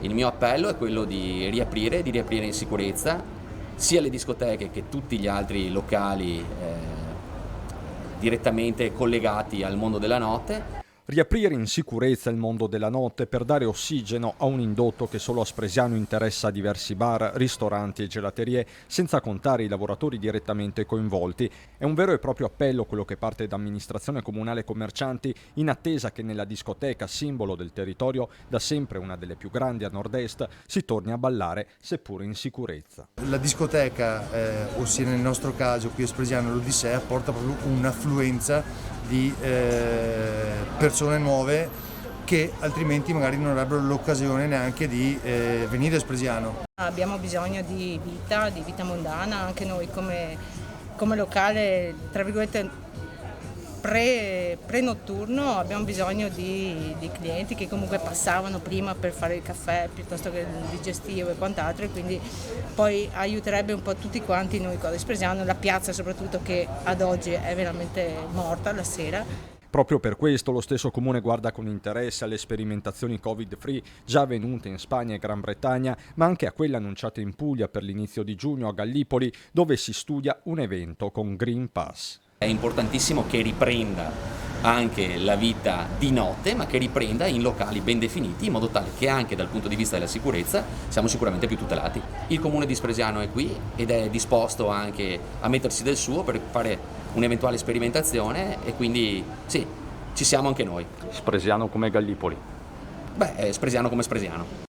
Il mio appello è quello di riaprire in sicurezza sia le discoteche che tutti gli altri locali direttamente collegati al mondo della notte. Riaprire in sicurezza il mondo della notte per dare ossigeno a un indotto che solo a Spresiano interessa diversi bar, ristoranti e gelaterie, senza contare i lavoratori direttamente coinvolti. È un vero e proprio appello quello che parte da amministrazione comunale e commercianti, in attesa che nella discoteca, simbolo del territorio, da sempre una delle più grandi a nord-est, si torni a ballare, seppur in sicurezza. La discoteca, ossia nel nostro caso qui a Spresiano l'Odissea, porta proprio un'affluenza di persone nuove che altrimenti magari non avrebbero l'occasione neanche di venire a Spresiano. Abbiamo bisogno di vita mondana, anche noi come locale, tra virgolette, pre-notturno abbiamo bisogno di clienti che comunque passavano prima per fare il caffè piuttosto che il digestivo e quant'altro, e quindi poi aiuterebbe un po' tutti quanti noi qua di Spresiano, la piazza soprattutto, che ad oggi è veramente morta la sera. Proprio per questo lo stesso comune guarda con interesse alle sperimentazioni Covid-free già avvenute in Spagna e Gran Bretagna, ma anche a quelle annunciate in Puglia per l'inizio di giugno a Gallipoli, dove si studia un evento con Green Pass. È importantissimo che riprenda anche la vita di notte, ma che riprenda in locali ben definiti, in modo tale che anche dal punto di vista della sicurezza siamo sicuramente più tutelati. Il comune di Spresiano è qui ed è disposto anche a mettersi del suo per fare un'eventuale sperimentazione, e quindi sì, ci siamo anche noi. Spresiano come Gallipoli. Spresiano come Spresiano.